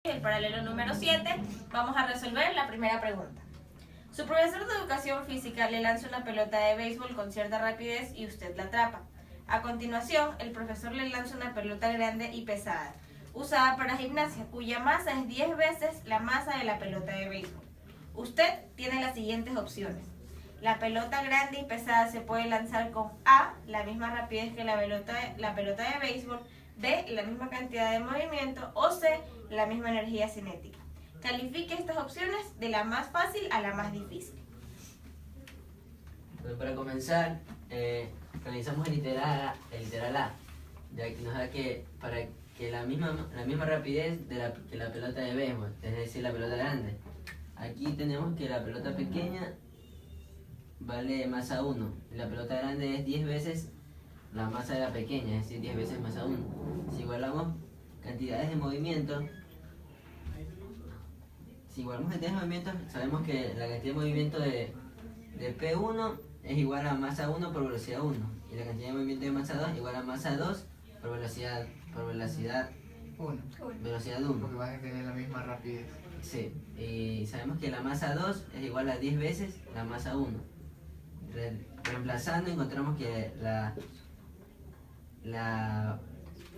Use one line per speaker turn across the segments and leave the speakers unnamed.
El paralelo número 7, vamos a resolver la primera pregunta. Su profesor de educación física le lanza una pelota de béisbol con cierta rapidez y usted la atrapa. A continuación, el profesor le lanza una pelota grande y pesada, usada para gimnasia, cuya masa es 10 veces la masa de la pelota de béisbol. Usted tiene las siguientes opciones. La pelota grande y pesada se puede lanzar con A, la misma rapidez que la pelota de béisbol, B, la misma cantidad de movimiento, o C, la misma energía cinética. Califique estas opciones de la más fácil a la más difícil.
Bueno, para comenzar, realizamos el literal A, ya que nos da que para que la misma rapidez de que la pelota de béisbol, es decir, la pelota grande. Aquí tenemos que la pelota pequeña vale masa 1, y la pelota grande es 10 veces la masa de la pequeña, es decir, 10 veces masa 1. Si igualamos cantidades de movimiento, sabemos que la cantidad de movimiento de P1 es igual a masa 1 por velocidad 1, y la cantidad de movimiento de masa 2 es igual a masa 2 por velocidad 1. Velocidad 1.
Porque vas a tener la misma rapidez.
Sí, y sabemos que la masa 2 es igual a 10 veces la masa 1. Reemplazando encontramos que la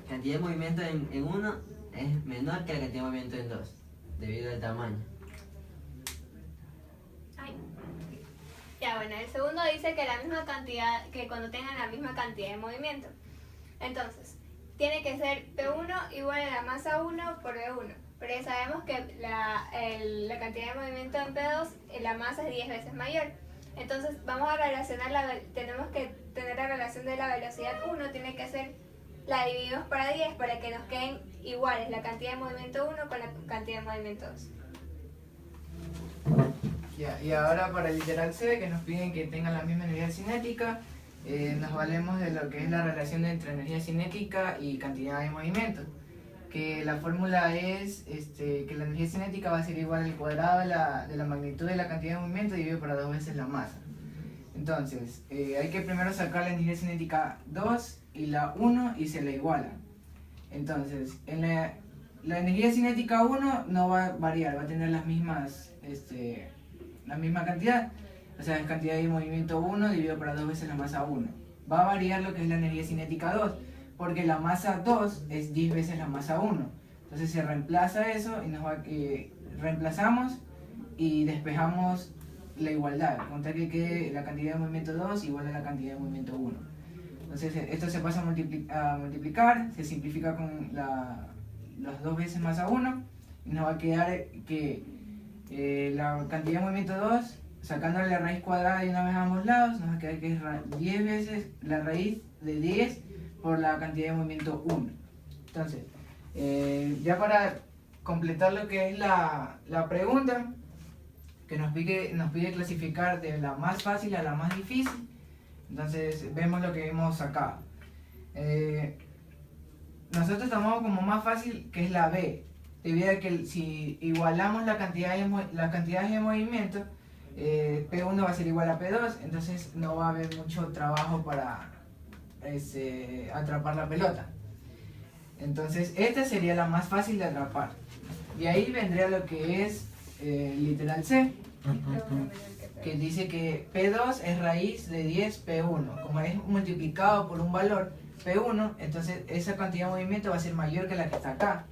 cantidad de movimiento en 1 es menor que la cantidad de movimiento en 2, debido al tamaño.
Ya, bueno, el segundo dice que la misma cantidad, que cuando tengan la misma cantidad de movimiento. Entonces, tiene que ser P1 igual a la masa 1 por V1. Pero ya sabemos que la cantidad de movimiento en P2, la masa es 10 veces mayor. Entonces, vamos a relacionar, tenemos que tener la relación de la velocidad 1, tiene que ser, la dividimos para 10 para que nos queden iguales la cantidad de movimiento 1 con la cantidad de movimiento 2.
Ya, y ahora para el literal C, que nos piden que tengan la misma energía cinética, nos valemos de lo que es la relación entre energía cinética y cantidad de movimiento. Que la fórmula es que la energía cinética va a ser igual al cuadrado de la magnitud de la cantidad de movimiento dividido por 2 veces la masa. Entonces, hay que primero sacar la energía cinética 2 y la 1 y se la iguala. Entonces, en la energía cinética 1 no va a variar, va a tener las mismas, la misma cantidad. O sea, es cantidad de movimiento 1 dividido por 2 veces la masa 1. Va a variar lo que es la energía cinética 2. Porque la masa 2 es 10 veces la masa 1. Entonces se reemplaza eso y reemplazamos y despejamos la igualdad. Contar que quede la cantidad de movimiento 2 igual a la cantidad de movimiento 1. Entonces esto se pasa a multiplicar, se simplifica con las 2 veces masa 1 y nos va a quedar que la cantidad de movimiento 2, sacándole la raíz cuadrada de una vez a ambos lados, nos va a quedar que es 10 veces la raíz de 10 por la cantidad de movimiento 1. Entonces, ya para completar lo que es la pregunta, que nos pide clasificar de la más fácil a la más difícil, entonces vemos lo que hemos sacado. Nosotros tomamos como más fácil, que es la B, debido a que si igualamos las cantidades de movimiento, P1 va a ser igual a P2, entonces no va a haber mucho trabajo para atrapar la pelota. Entonces esta sería la más fácil de atrapar, y ahí vendría lo que es literal C, que dice que P2 es raíz de 10 P1. Como es multiplicado por un valor P1, entonces esa cantidad de movimiento va a ser mayor que la que está acá,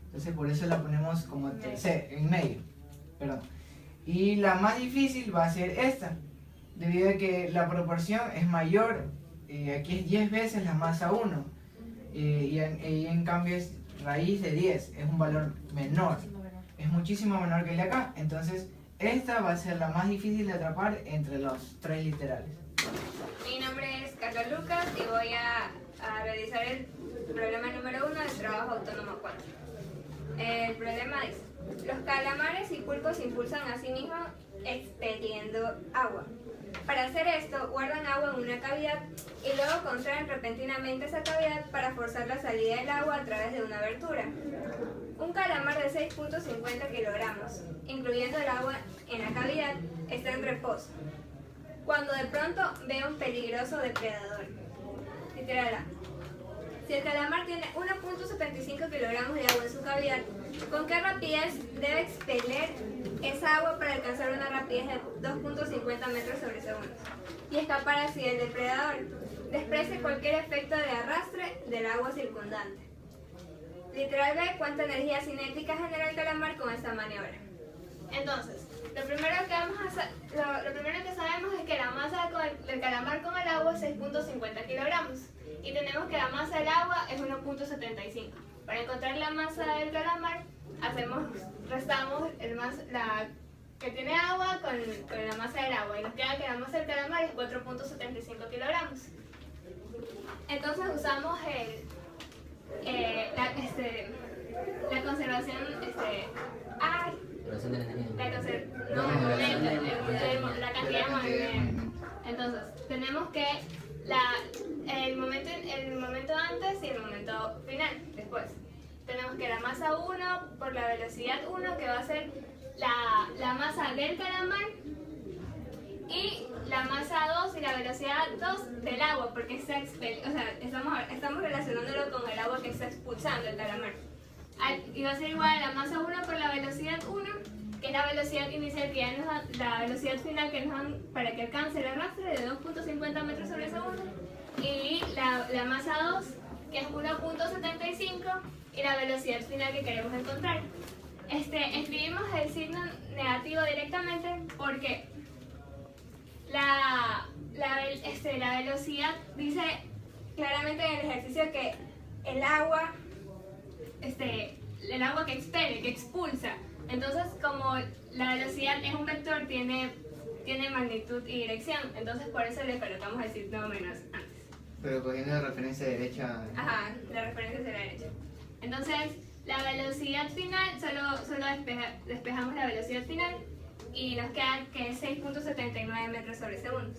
entonces por eso la ponemos como C, en medio. Perdón. Y la más difícil va a ser esta, debido a que la proporción es mayor. Aquí es 10 veces la masa 1 y en cambio es raíz de 10, es un valor menor, es muchísimo menor que el de acá. Entonces esta va a ser la más difícil de atrapar entre los tres literales.
Mi nombre es Carlos Lucas y voy a realizar el problema número 1 del trabajo autónomo 4. El problema dice: los calamares y pulpos se impulsan a sí mismos expeliendo agua. Para hacer esto, guardan agua en una cavidad y luego contraen repentinamente esa cavidad para forzar la salida del agua a través de una abertura. Un calamar de 6.50 kilogramos, incluyendo el agua en la cavidad, está en reposo, cuando de pronto ve un peligroso depredador. Literal A. Si el calamar tiene 1.75 kilogramos de agua en su cavidad, ¿Con qué rapidez debe expeler esa agua para alcanzar una rapidez de 2.50 metros sobre segundo y escapar así del depredador? Desprecie cualquier efecto de arrastre del agua circundante. Literal B, ¿cuánta energía cinética genera el calamar con esta maniobra? Entonces, lo primero que sabemos es que la masa del calamar con el agua es 6.50 kilogramos y tenemos que la masa del agua es 1.75. Para encontrar la masa del calamar, restamos la que tiene agua con la masa del agua y nos queda que la masa del calamar es 4.75 kilogramos. Entonces usamos la conservación, la cantidad de movimiento. Entonces, tenemos que el momento antes y el momento final, después. Tenemos que la masa 1 por la velocidad 1, que va a ser la masa del calamar, y la masa 2 y la velocidad 2 del agua, porque estamos relacionándolo con el agua que está expulsando el calamar. Y va a ser igual a la masa 1 por la velocidad 1, que es la velocidad inicial que ya nos da, la velocidad final que nos dan para que alcance el arrastre de 2.50 metros sobre segundo, y la masa 2, que es 1.75, y la velocidad final que queremos encontrar. Escribimos el signo negativo directamente porque la velocidad dice claramente en el ejercicio que el agua que expele, que expulsa. Entonces, como la velocidad es un vector, tiene magnitud y dirección. Entonces, por eso le colocamos el signo menos antes.
Pero cogiendo la referencia derecha.
Ajá, la referencia es de la derecha. Entonces, la velocidad final, solo despejamos la velocidad final y nos queda que es 6.79 metros sobre segundos.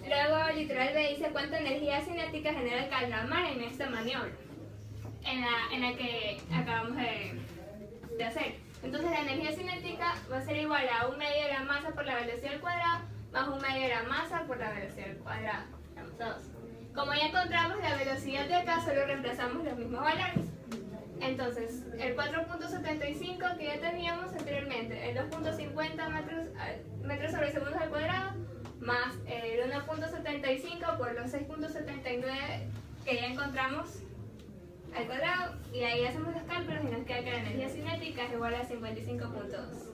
Luego, literal B dice cuánta energía cinética genera el calamar en esta maniobra, en la que acabamos de hacer. Entonces, la energía cinética va a ser igual a 1/2 de la masa por la velocidad al cuadrado más 1/2 de la masa por la velocidad al cuadrado, la masa 2. Como ya encontramos la velocidad de acá, solo reemplazamos los mismos valores. Entonces, el 4.75 que ya teníamos anteriormente, el 2.50 metros sobre segundos al cuadrado, más el 1.75 por los 6.79 que ya encontramos al cuadrado, y ahí hacemos los cálculos y nos queda que la energía cinética es igual a 55.2.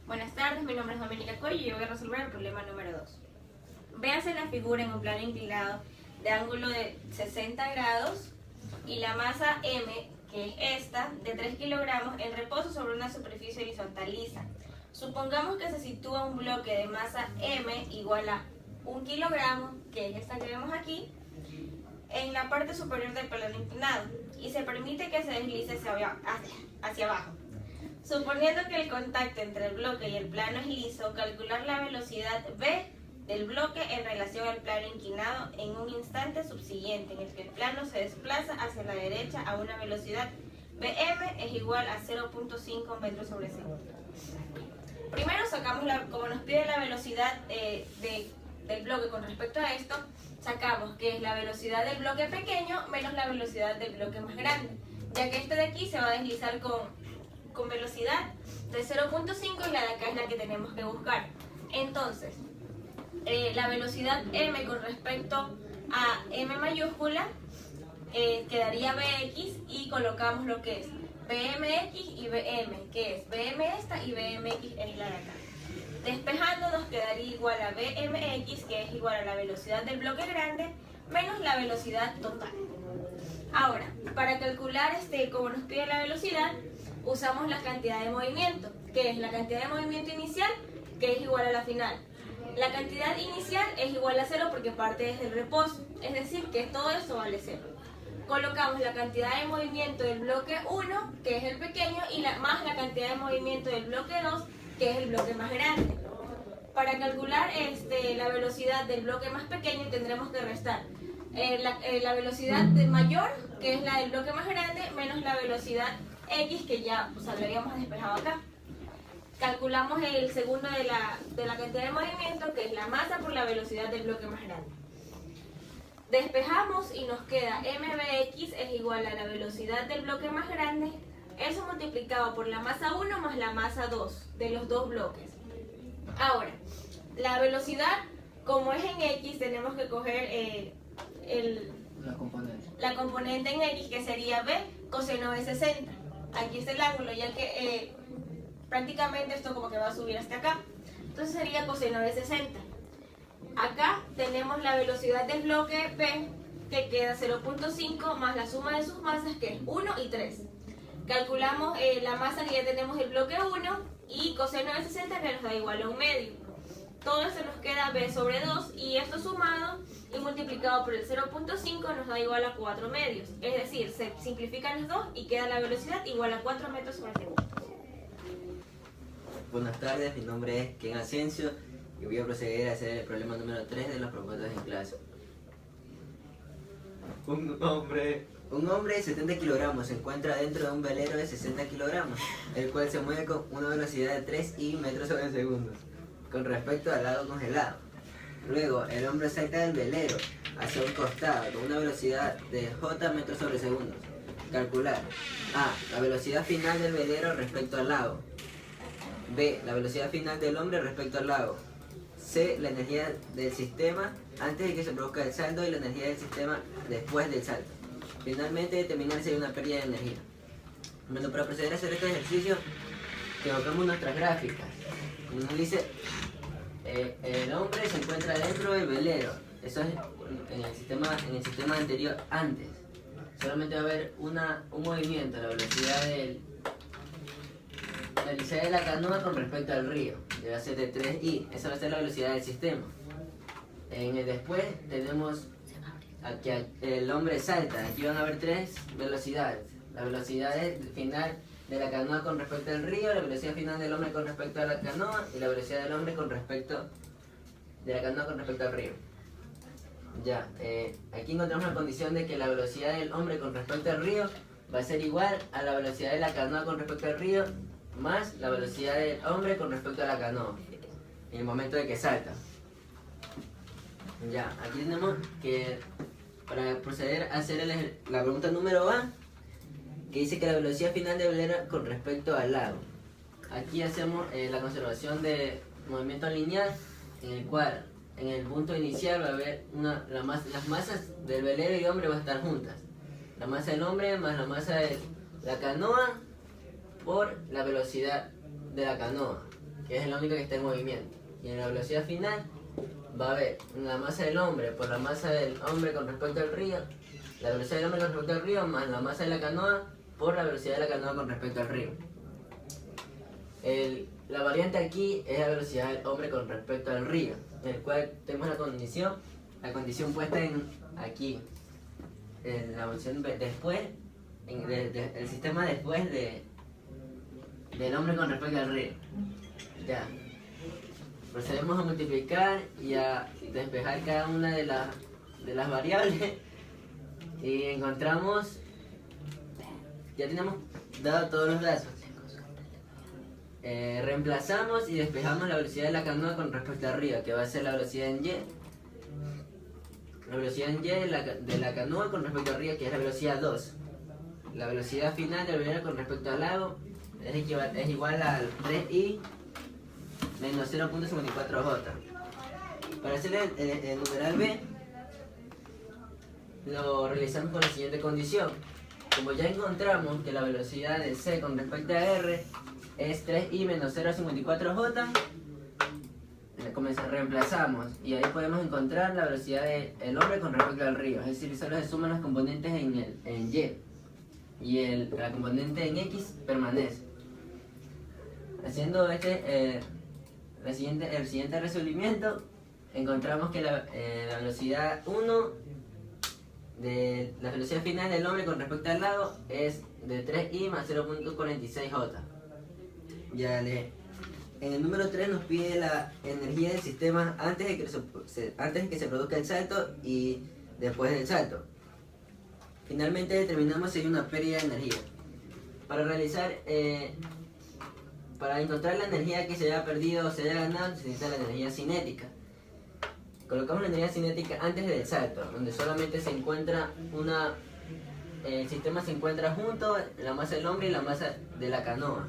Buenas tardes, mi nombre es Dominica Coy y yo voy a resolver el problema número 2. Véase la figura en un plano inclinado de ángulo de 60 grados y la masa M, que es esta, de 3 kilogramos en reposo sobre una superficie horizontal lisa. Supongamos que se sitúa un bloque de masa M igual a 1 kilogramo, que es esta que vemos aquí, en la parte superior del plano inclinado y se permite que se deslice hacia abajo. Suponiendo que el contacto entre el bloque y el plano es liso, calcular la velocidad V del bloque en relación al plano inclinado en un instante subsiguiente en el que el plano se desplaza hacia la derecha a una velocidad Vm es igual a 0.5 metros sobre segundo. Primero sacamos, como nos pide la velocidad del bloque con respecto a esto, sacamos que es la velocidad del bloque pequeño menos la velocidad del bloque más grande, ya que este de aquí se va a deslizar con velocidad de 0.5 y la de acá es la que tenemos que buscar. Entonces, la velocidad m con respecto a m mayúscula quedaría bx y colocamos lo que es bmx y bm, que es bm esta y bmx es la de acá. Despejando nos quedaría igual a bmx, que es igual a la velocidad del bloque grande menos la velocidad total. Ahora, para calcular como nos pide la velocidad, usamos la cantidad de movimiento, que es la cantidad de movimiento inicial, que es igual a la final. La cantidad inicial es igual a 0 porque parte desde el reposo, es decir, que todo eso vale 0. Colocamos la cantidad de movimiento del bloque 1, que es el pequeño, y más la cantidad de movimiento del bloque 2, que es el bloque más grande. Para calcular la velocidad del bloque más pequeño tendremos que restar la velocidad mayor, que es la del bloque más grande, menos la velocidad x, que ya lo habíamos despejado acá. Calculamos el segundo de la cantidad de movimiento, que es la masa por la velocidad del bloque más grande. Despejamos y nos queda mbx es igual a la velocidad del bloque más grande eso multiplicado por la masa 1 más la masa 2 de los dos bloques. Ahora, la velocidad, como es en X, tenemos que coger la componente en X, que sería B coseno de 60. Aquí está el ángulo, ya que prácticamente esto como que va a subir hasta acá. Entonces sería coseno de 60. Acá tenemos la velocidad del bloque P, que queda 0.5 más la suma de sus masas, que es 1 y 3. Calculamos la masa que ya tenemos del bloque 1 y coseno de 60 que nos da igual a 1/2. Todo esto nos queda B sobre 2 y esto sumado y multiplicado por el 0.5 nos da igual a 4/2. Es decir, se simplifican los dos y queda la velocidad igual a 4 metros sobre segundo.
Buenas tardes, mi nombre es Ken Asensio y voy a proceder a hacer el problema número 3 de las propuestas en clase. Un hombre de 70 kilogramos se encuentra dentro de un velero de 60 kilogramos, el cual se mueve con una velocidad de 3 metros sobre segundo, con respecto al lago congelado. Luego, el hombre salta del velero hacia un costado con una velocidad de j metros sobre segundo. Calcular: A. La velocidad final del velero respecto al lago. B. La velocidad final del hombre respecto al lago. C. La energía del sistema antes de que se produzca el salto y la energía del sistema después del salto. Finalmente, determinar si hay una pérdida de energía. Bueno, para proceder a hacer este ejercicio, colocamos nuestras gráficas. Nos dice, el hombre se encuentra dentro del velero. Eso es en el sistema anterior, antes. Solamente va a haber un movimiento, la velocidad de la canoa con respecto al río. Debe ser de 3i. Esa va a ser la velocidad del sistema. En el después tenemos aquí el hombre salta. Aquí van a haber 3 velocidades. La velocidad final de la canoa con respecto al río, la velocidad final del hombre con respecto a la canoa y la velocidad del hombre de la canoa con respecto al río. Ya, aquí encontramos la condición de que la velocidad del hombre con respecto al río va a ser igual a la velocidad de la canoa con respecto al río más la velocidad del hombre con respecto a la canoa en el momento de que salta. Ya, aquí tenemos que para proceder a hacer la pregunta número A, que dice que la velocidad final del velero con respecto al lago. Aquí hacemos la conservación de movimiento lineal, en el cual en el punto inicial va a haber las masas del velero y hombre van a estar juntas. La masa del hombre más la masa de la canoa por la velocidad de la canoa, que es la única que está en movimiento. Y en la velocidad final va a haber la masa del hombre por la masa del hombre con respecto al río, la velocidad del hombre con respecto al río más la masa de la canoa por la velocidad de la canoa con respecto al río. La variante aquí es la velocidad del hombre con respecto al río, en el cual tenemos la condición puesta aquí, en la opción después, el sistema después del hombre con respecto al río. Ya. Procedemos a multiplicar y a despejar cada una de las variables y encontramos, ya tenemos dado todos los datos. Reemplazamos y despejamos la velocidad de la canoa con respecto al río, que va a ser la velocidad en y. La velocidad en y de la canoa con respecto al río, que es la velocidad 2. La velocidad final del velero con respecto al lago es igual al 3i menos 0.54j. Para hacer el numeral B, lo realizamos con la siguiente condición. Como ya encontramos que la velocidad de C con respecto a R es 3i menos 0.54j, reemplazamos y ahí podemos encontrar la velocidad del hombre con respecto al río. Es decir, solo se suman las componentes en y la componente en X permanece. Haciendo el siguiente resolvimiento, encontramos que la velocidad 1 de la velocidad final del hombre con respecto al lago es de 3i más 0.46j. En el número 3 nos pide la energía del sistema antes de que se produzca el salto y después del salto. Finalmente determinamos si hay una pérdida de energía. Para encontrar la energía que se haya perdido o se haya ganado, se necesita la energía cinética. Colocamos la energía cinética antes del salto, donde solamente se encuentra el sistema se encuentra junto la masa del hombre y la masa de la canoa,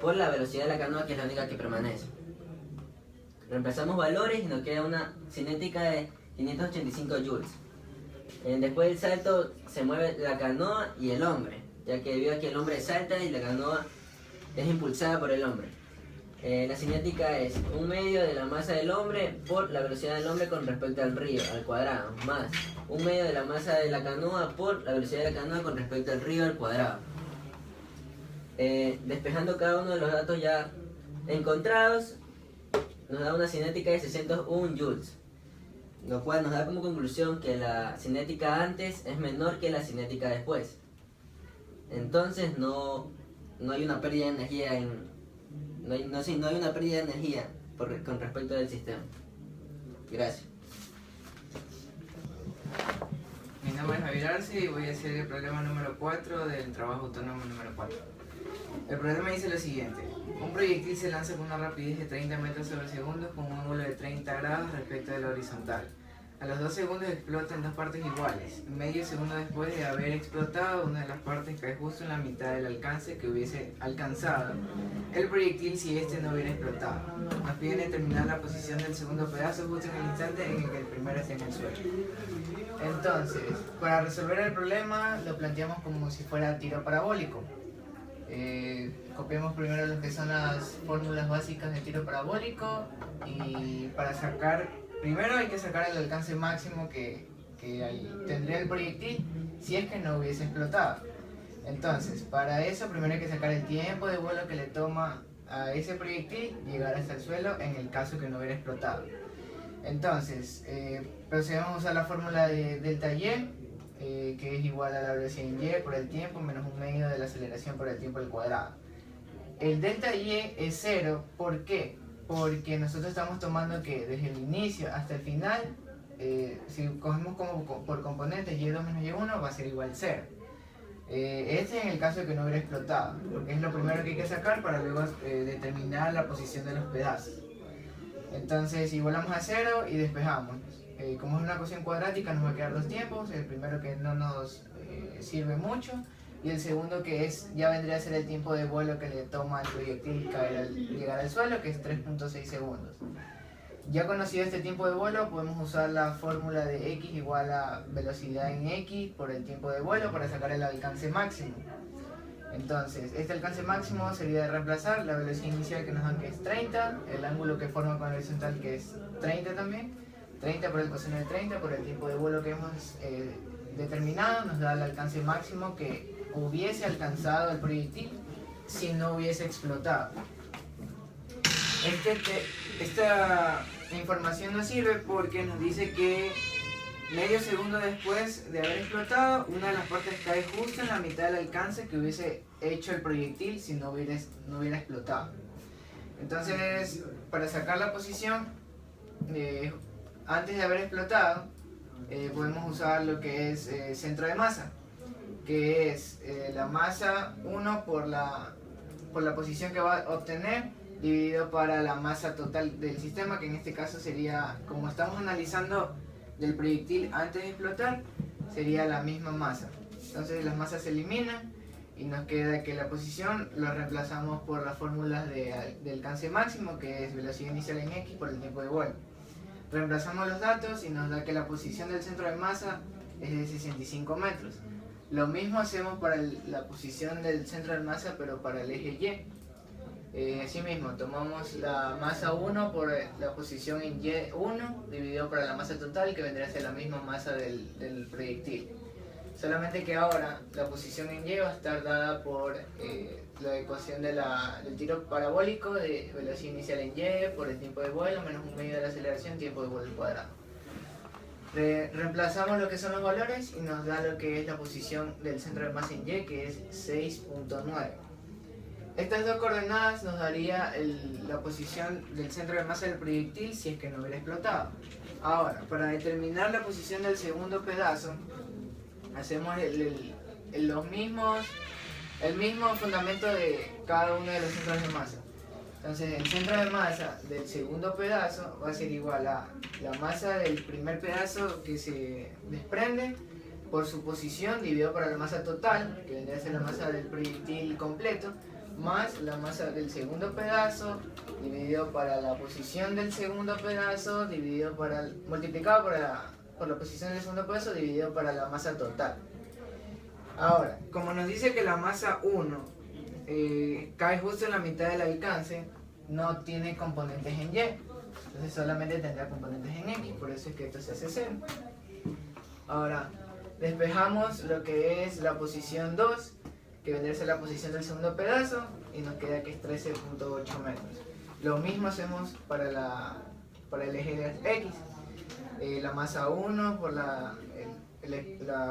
por la velocidad de la canoa, que es la única que permanece. Reemplazamos valores y nos queda una cinética de 585 joules. Después del salto se mueve la canoa y el hombre, ya que debido a que el hombre salta y la canoa es impulsada por el hombre. La cinética es 1/2 de la masa del hombre por la velocidad del hombre con respecto al río, al cuadrado, más 1/2 de la masa de la canoa por la velocidad de la canoa con respecto al río, al cuadrado. Despejando cada uno de los datos ya encontrados, nos da una cinética de 601 joules, lo cual nos da como conclusión que la cinética antes es menor que la cinética después. Entonces no hay una pérdida de energía no hay una pérdida de energía con respecto del sistema. Gracias.
Mi nombre es Javier Arce y voy a hacer el problema número 4 del trabajo autónomo número 4. El problema dice lo siguiente: un proyectil se lanza con una rapidez de 30 metros sobre segundo con un ángulo de 30 grados respecto de la horizontal. A los 2 segundos explota en dos partes iguales. Medio segundo después de haber explotado, una de las partes cae justo en la mitad del alcance que hubiese alcanzado el proyectil si este no hubiera explotado. Nos piden determinar la posición del segundo pedazo justo en el instante en el que el primero esté en el suelo. Entonces, para resolver el problema lo planteamos como si fuera tiro parabólico. Copiamos primero lo que son las fórmulas básicas de tiro parabólico y para sacar, primero hay que sacar el alcance máximo que tendría el proyectil si es que no hubiese explotado. Entonces, para eso primero hay que sacar el tiempo de vuelo que le toma a ese proyectil llegar hasta el suelo en el caso que no hubiera explotado. Entonces, procedemos a usar la fórmula de delta Y, que es igual a la velocidad en Y por el tiempo menos 1/2 de la aceleración por el tiempo al cuadrado. El delta Y es 0, ¿por qué? Porque nosotros estamos tomando que desde el inicio hasta el final, si cogemos como por componentes Y2 menos Y1 va a ser igual a 0. Este es en el caso de que no hubiera explotado, porque es lo primero que hay que sacar para luego determinar la posición de los pedazos. Entonces igualamos a 0 y despejamos. Como es una ecuación cuadrática nos va a quedar dos tiempos, el primero que no nos sirve mucho y el segundo que ya vendría a ser el tiempo de vuelo que le toma al proyectil llegar al suelo, que es 3.6 segundos. Ya conocido este tiempo de vuelo podemos usar la fórmula de x igual a velocidad en x por el tiempo de vuelo para sacar el alcance máximo. Entonces, este alcance máximo sería de reemplazar la velocidad inicial que nos dan que es 30, el ángulo que forma con la horizontal que es 30 también, 30 por el coseno de 30 por el tiempo de vuelo que hemos determinado, nos da el alcance máximo que hubiese alcanzado el proyectil si no hubiese explotado. Esta información nos sirve porque nos dice que medio segundo después de haber explotado, una de las partes cae justo en la mitad del alcance que hubiese hecho el proyectil si no hubiera explotado. Entonces, para sacar la posición antes de haber explotado, podemos usar lo que es centro de masa, que es la masa 1 por la posición que va a obtener dividido para la masa total del sistema, que en este caso sería, como estamos analizando del proyectil antes de explotar, sería la misma masa. Entonces las masas se eliminan y nos queda que la posición lo reemplazamos por las fórmulas de alcance máximo, que es velocidad inicial en x por el tiempo de vuelo. Reemplazamos los datos y nos da que la posición del centro de masa es de 65 metros. Lo mismo hacemos para la posición del centro de masa, pero para el eje Y. Asimismo, tomamos la masa 1 por la posición en Y1 dividido por la masa total, que vendría a ser la misma masa del proyectil. Solamente que ahora la posición en Y va a estar dada por la ecuación del tiro parabólico de velocidad inicial en Y por el tiempo de vuelo menos 1/2 de la aceleración, tiempo de vuelo al cuadrado. Reemplazamos lo que son los valores y nos da lo que es la posición del centro de masa en Y, que es 6.9. Estas dos coordenadas nos daría la posición del centro de masa del proyectil si es que no hubiera explotado. Ahora, para determinar la posición del segundo pedazo, hacemos el mismo fundamento de cada uno de los centros de masa. Entonces, el centro de masa del segundo pedazo va a ser igual a la masa del primer pedazo que se desprende por su posición dividido por la masa total, que vendría a ser la masa del proyectil completo, más la masa del segundo pedazo dividido para la posición del segundo pedazo dividido multiplicado por la posición del segundo pedazo dividido para la masa total. Ahora, como nos dice que la masa 1 cae justo en la mitad del alcance, no tiene componentes en Y, entonces solamente tendrá componentes en X, por eso es que esto se hace 0. Ahora, despejamos lo que es la posición 2, que vendría a ser la posición del segundo pedazo, y nos queda que es 13.8 metros. Lo mismo hacemos para el eje de X. La masa 1 por la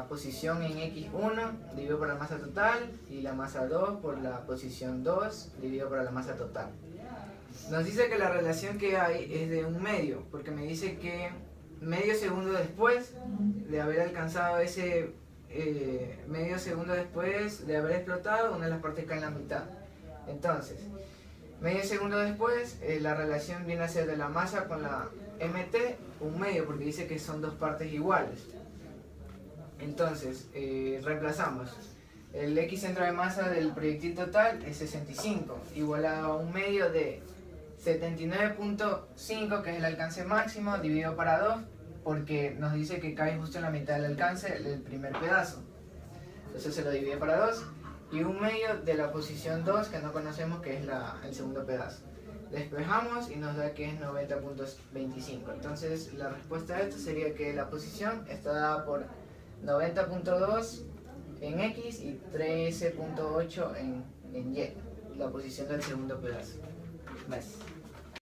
posición en X1 dividido por la masa total, y la masa 2 por la posición 2 dividido por la masa total. Nos dice que la relación que hay es de un medio, porque me dice que medio segundo después de haber alcanzado ese medio segundo después de haber explotado, una de las partes cae en la mitad. Entonces, medio segundo después, la relación viene a ser de la masa con la MT, un medio, porque dice que son dos partes iguales. Entonces, reemplazamos. El X centro de masa del proyectil total es 65, igual a un medio de 79.5, que es el alcance máximo, dividido para 2, porque nos dice que cae justo en la mitad del alcance del primer pedazo. Entonces se lo divide para 2, y un medio de la posición 2, que no conocemos, que es el segundo pedazo. Despejamos y nos da que es 90.25. Entonces la respuesta a esto sería que la posición está dada por 90.2 en X y 13.8 en Y, la posición del segundo pedazo. Gracias.